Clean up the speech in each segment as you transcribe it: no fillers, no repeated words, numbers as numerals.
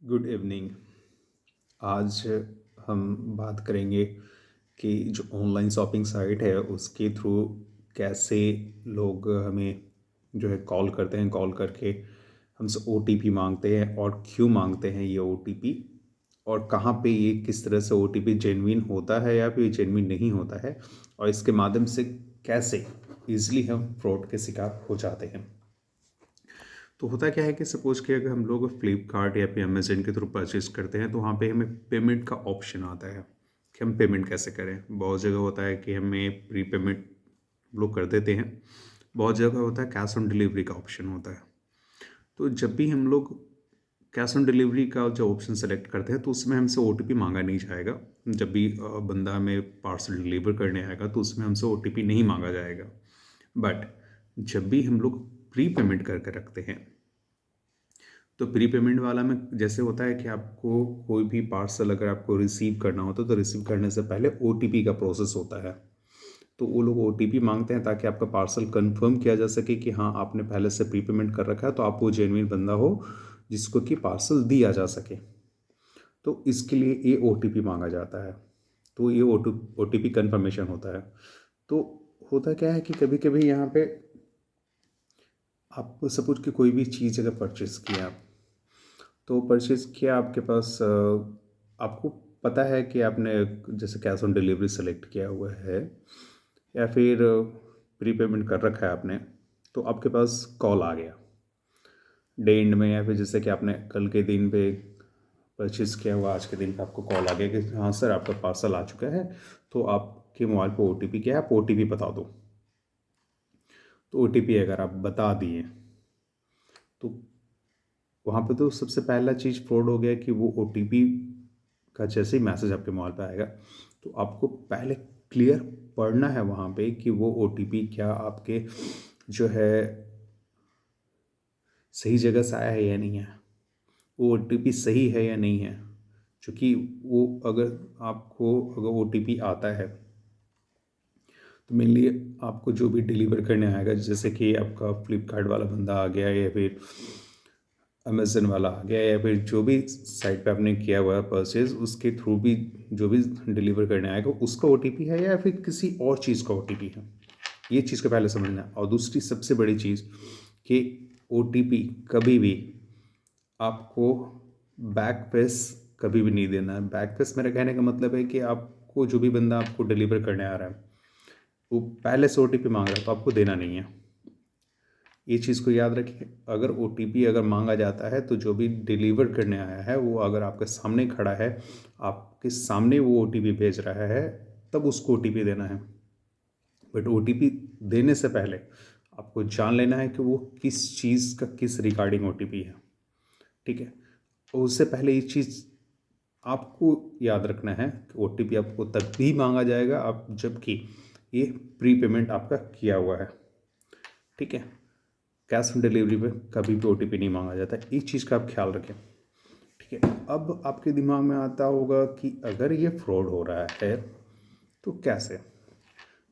Good evening. आज हम बात करेंगे कि जो ऑनलाइन शॉपिंग साइट है उसके थ्रू कैसे लोग हमें जो है कॉल करते हैं, कॉल करके हमसे ओटीपी मांगते हैं और क्यों मांगते हैं ये ओटीपी, और कहाँ पे ये किस तरह से ओटीपी जेन्युइन होता है या फिर जेन्युइन नहीं होता है, और इसके माध्यम से कैसे इजीली हम फ्रॉड के शिकार हो जाते हैं। तो होता क्या है कि सपोज़ कि अगर हम लोग फ्लिपकार्ट या फिर अमेज़न के थ्रू परचेज़ करते हैं तो वहाँ पे हमें पेमेंट का ऑप्शन आता है कि हम पेमेंट कैसे करें। बहुत जगह होता है कि हमें प्री पेमेंट लोग कर देते हैं, बहुत जगह होता है कैश ऑन डिलीवरी का ऑप्शन होता है। तो जब भी हम लोग कैश ऑन डिलीवरी का जो ऑप्शन सेलेक्ट करते हैं तो उसमें हमसे ओटीपी मांगा नहीं जाएगा। जब भी बंदा हमें पार्सल डिलीवर करने आएगा तो उसमें हमसे ओटीपी नहीं मांगा जाएगा। बट जब भी हम लोग प्री पेमेंट करके रखते हैं तो प्री पेमेंट वाला में जैसे होता है कि आपको कोई भी पार्सल अगर आपको रिसीव करना होता है तो रिसीव करने से पहले ओटीपी का प्रोसेस होता है। तो वो लोग ओटीपी मांगते हैं ताकि आपका पार्सल कंफर्म किया जा सके कि हाँ आपने पहले से प्री पेमेंट कर रखा है, तो आप वो जेन्युइन बंदा हो जिसको कि पार्सल दिया जा सके। तो इसके लिए ये ओटीपी मांगा जाता है। तो ये ओटीपी कंफर्मेशन होता है। तो होता क्या है कि कभी कभी यहाँ पे आप सपोज कि कोई भी चीज़ अगर परचेस किया आप, तो परचेज़ किया आपके पास आपको पता है कि आपने जैसे कैश ऑन डिलीवरी सेलेक्ट किया हुआ है या फिर प्री पेमेंट कर रखा है आपने, तो आपके पास कॉल आ गया डे एंड में, या फिर जैसे कि आपने कल के दिन पे परचेज़ किया हुआ, आज के दिन पे आपको कॉल आ गया कि हाँ सर आपका पार्सल आ चुका है, तो आपके मोबाइल पे ओटीपी क्या है, आप ओटीपी बता दो। तो ओटीपी अगर आप बता दिए तो वहाँ पे तो सबसे पहला चीज़ फ्रॉड हो गया कि वो ओटीपी का जैसे ही मैसेज आपके मोबाइल पे आएगा तो आपको पहले क्लियर पढ़ना है वहाँ पे कि वो ओटीपी क्या आपके जो है सही जगह से आया है या नहीं है, वो ओटीपी सही है या नहीं है। क्योंकि वो अगर आपको अगर ओटीपी आता है तो मेनली आपको जो भी डिलीवर करने आएगा, जैसे कि आपका फ्लिपकार्ट वाला बंदा आ गया या फिर अमेज़न वाला आ गया या फिर जो भी साइट पे आपने किया हुआ है परचेज़, उसके थ्रू भी जो भी डिलीवर करने आएगा उसका ओटीपी है या फिर किसी और चीज़ का ओटीपी है, ये चीज़ को पहले समझना है। और दूसरी सबसे बड़ी चीज़ कि ओटीपी कभी भी आपको बैक पेस कभी भी नहीं देना है। बैक पेस मेरा कहने का मतलब है कि आपको जो भी बंदा आपको डिलीवर करने आ रहा है वो पहले से ओटीपी मांग रहा है तो आपको देना नहीं है। ये चीज़ को याद रखिए। अगर ओटीपी अगर मांगा जाता है तो जो भी डिलीवर करने आया है वो अगर आपके सामने खड़ा है, आपके सामने वो ओटीपी भेज रहा है, तब उसको ओटीपी देना है। बट ओटीपी देने से पहले आपको जान लेना है कि वो किस चीज़ का किस रिगार्डिंग ओटीपी है। ठीक है, और उससे पहले ये चीज़ आपको याद रखना है कि ओटीपी आपको तब भी मांगा जाएगा आप जबकि ये प्री पेमेंट आपका किया हुआ है। ठीक है, कैश ऑन डिलीवरी पे कभी भी ओटीपी नहीं मांगा जाता, इस चीज़ का आप ख्याल रखें। ठीक है, अब आपके दिमाग में आता होगा कि अगर ये फ्रॉड हो रहा है तो कैसे,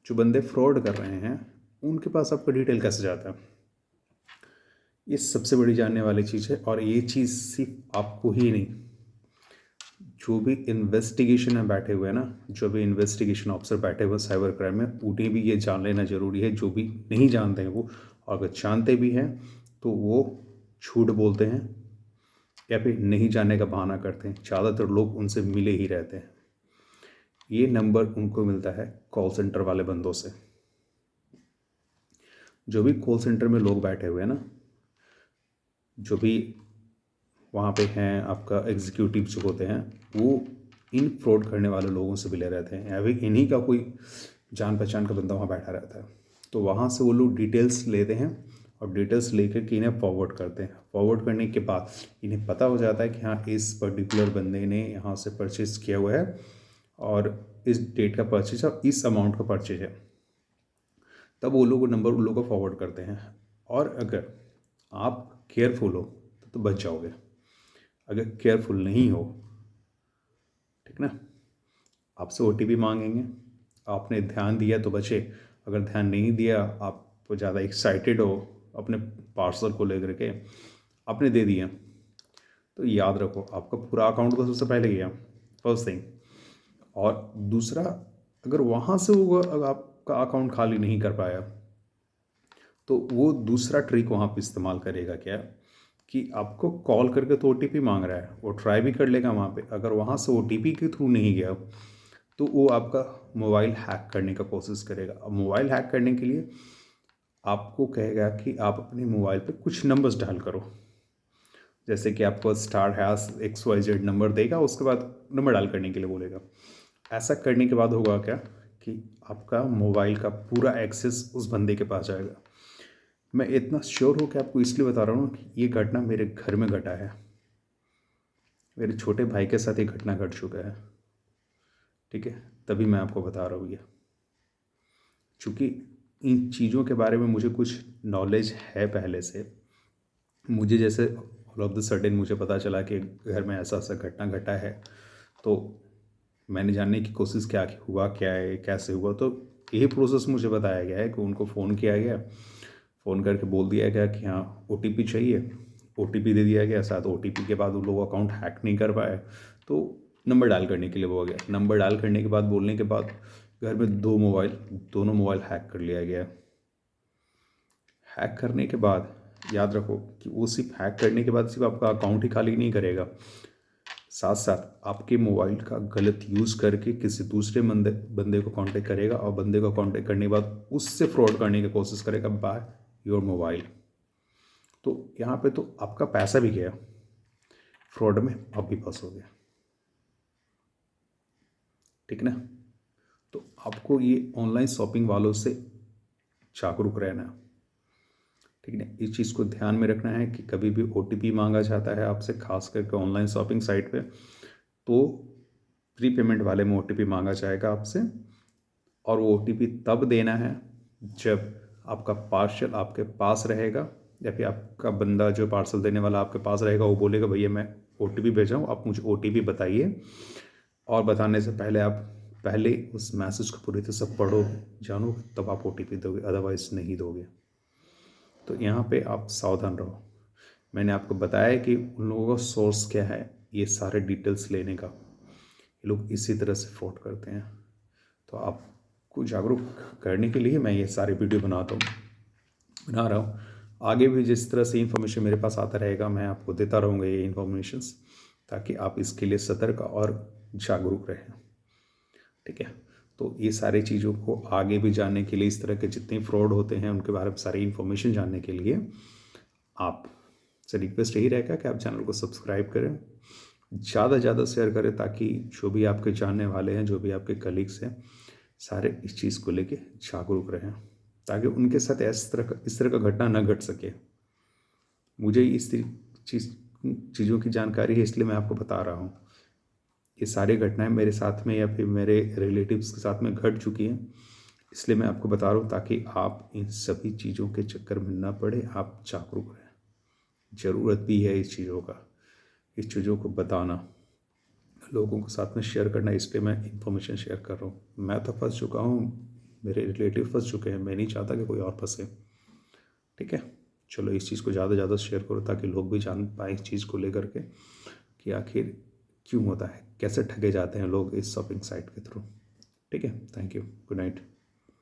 जो बंदे फ्रॉड कर रहे हैं उनके पास आपका डिटेल कैसे जाता है। ये सबसे बड़ी जानने वाली चीज़ है, और ये चीज़ सिर्फ आपको ही नहीं, जो भी इन्वेस्टिगेशन में बैठे हुए हैं ना, जो भी इन्वेस्टिगेशन ऑफिसर बैठे हुए साइबर क्राइम में, उन्हें भी ये जान लेना ज़रूरी है। जो भी नहीं जानते हैं वो, और अगर जानते भी हैं तो वो झूठ बोलते हैं या फिर नहीं जानने का बहाना करते हैं। ज़्यादातर लोग उनसे मिले ही रहते हैं। ये नंबर उनको मिलता है कॉल सेंटर वाले बंदों से। जो भी कॉल सेंटर में लोग बैठे हुए हैं ना, जो भी वहाँ पे हैं आपका एग्जीक्यूटिव जो होते हैं, वो इन फ्रॉड करने वाले लोगों से मिले रहते हैं या फिर इन्हीं का कोई जान पहचान का बंदा वहाँ बैठा रहता है। तो वहाँ से वो लोग डिटेल्स लेते हैं और डिटेल्स लेकर के इन्हें फॉरवर्ड करते हैं। फॉरवर्ड करने के बाद इन्हें पता हो जाता है कि हाँ इस पर्टिकुलर बंदे ने यहाँ से परचेज़ किया हुआ है और इस डेट का परचेज और इस अमाउंट का परचेज है। तब वो लोग वो नंबर उन लोगों को फॉरवर्ड करते हैं। और अगर आप केयरफुल हो तो बच जाओगे। अगर केयरफुल नहीं हो, ठीक ना, आपसे ओटीपी मांगेंगे, आपने ध्यान दिया तो बचे, अगर ध्यान नहीं दिया, आप ज़्यादा एक्साइटेड हो अपने पार्सल को लेकर के, आपने दे दिया, तो याद रखो आपका पूरा अकाउंट तो सबसे पहले गया, फर्स्ट थिंग। और दूसरा, अगर वहाँ से वो अगर आपका अकाउंट खाली नहीं कर पाया तो वो दूसरा ट्रिक वहाँ पे इस्तेमाल करेगा क्या, कि आपको कॉल करके तो OTP मांग रहा है, वो ट्राई भी कर लेगा वहाँ पे। अगर वहाँ से OTP के थ्रू नहीं गया तो वो आपका मोबाइल हैक करने का कोशिश करेगा। अब मोबाइल हैक करने के लिए आपको कहेगा कि आप अपने मोबाइल पे कुछ नंबर्स डायल करो, जैसे कि आपको *#XYZ नंबर देगा, उसके बाद नंबर डायल करने के लिए बोलेगा। ऐसा करने के बाद होगा क्या कि आपका मोबाइल का पूरा एक्सेस उस बंदे के पास जाएगा। मैं इतना श्योर हो कि आपको इसलिए बता रहा हूँ कि ये घटना मेरे घर में घटा है, मेरे छोटे भाई के साथ ये घटना घट चुका है, ठीक है, तभी मैं आपको बता रहा हूँ ये। चूँकि इन चीज़ों के बारे में मुझे कुछ नॉलेज है पहले से, मुझे जैसे ऑल ऑफ द सडन मुझे पता चला कि घर में ऐसा ऐसा घटना घटा है, तो मैंने जानने की कोशिश क्या की हुआ क्या है, कैसे हुआ। तो यही प्रोसेस मुझे बताया गया है कि उनको फ़ोन किया गया, फ़ोन करके बोल दिया गया कि हाँ OTP चाहिए, OTP दे दिया गया। साथ OTP के बाद वो लोग अकाउंट हैक नहीं कर पाए, तो नंबर डायल करने के लिए बोला गया। नंबर डायल करने के बाद बोलने के बाद घर में दोनों मोबाइल हैक कर लिया गया। हैक करने के बाद याद रखो कि वो सिर्फ हैक करने के बाद सिर्फ आपका अकाउंट ही खाली नहीं करेगा, साथ साथ आपके मोबाइल का गलत यूज़ करके किसी दूसरे बंदे को कांटेक्ट करेगा, और बंदे को कांटेक्ट करने के बाद उससे फ्रॉड करने की कोशिश करेगा बाय योर मोबाइल। तो यहाँ पे तो आपका पैसा भी गया, फ्रॉड में आप भी फंसोगे, ठीक ना। तो आपको ये ऑनलाइन शॉपिंग वालों से जागरूक रहना, ठीक है। इस चीज़ को ध्यान में रखना है कि कभी भी OTP मांगा जाता है आपसे, खास करके ऑनलाइन शॉपिंग साइट पे, तो प्री पेमेंट वाले में OTP मांगा जाएगा आपसे। और वो OTP तब देना है जब आपका पार्सल आपके पास रहेगा, या फिर आपका बंदा जो पार्सल देने वाला आपके पास रहेगा, वो बोलेगा भैया मैं OTP भेजा हूँ, आप मुझे OTP बताइए। और बताने से पहले आप पहले उस मैसेज को पूरी तरह से पढ़ो जानो, तब आप OTP दोगे, अदरवाइज़ नहीं दोगे। तो यहाँ पे आप सावधान रहो। मैंने आपको बताया कि उन लोगों का सोर्स क्या है ये सारे डिटेल्स लेने का, ये लोग इसी तरह से फ्रॉड करते हैं। तो आपको जागरूक करने के लिए मैं ये सारे वीडियो बना रहा हूँ। आगे भी जिस तरह से इन्फॉर्मेशन मेरे पास आता रहेगा मैं आपको देता रहूँगा ये इन्फॉर्मेशंस, ताकि आप इसके लिए सतर्क और जागरूक रहें, ठीक है। तो ये सारी चीज़ों को आगे भी जानने के लिए, इस तरह के जितने फ्रॉड होते हैं उनके बारे में सारी इन्फॉर्मेशन जानने के लिए आप से रिक्वेस्ट यही रहेगा कि आप चैनल को सब्सक्राइब करें, ज़्यादा से ज़्यादा शेयर करें, ताकि जो भी आपके जानने वाले हैं, जो भी आपके कलीग्स हैं, सारे इस चीज़ को लेके जागरूक रहें, ताकि उनके साथ इस तरह का घटना न घट सके। मुझे इस चीज़ों की जानकारी है, इसलिए मैं आपको बता रहा हूँ। ये सारी घटनाएं मेरे साथ में या फिर मेरे रिलेटिव्स के साथ में घट चुकी हैं, इसलिए मैं आपको बता रहा हूँ, ताकि आप इन सभी चीज़ों के चक्कर में न पड़े, आप जागरूक रहें। ज़रूरत भी है इस चीज़ों को बताना, लोगों के साथ में शेयर करना, इसलिए मैं इन्फॉर्मेशन शेयर कर रहा हूँ। मैं तो फंस चुका हूँ, मेरे रिलेटिव फंस चुके हैं, मैं नहीं चाहता कि कोई और फंसे, ठीक है। चलो इस चीज़ को ज़्यादा से ज़्यादा शेयर करो, ताकि लोग भी जान पाए इस चीज़ को लेकर के कि आखिर क्यों होता है, कैसे ठगे जाते हैं लोग इस शॉपिंग साइट के थ्रू, ठीक है। Thank you, good night.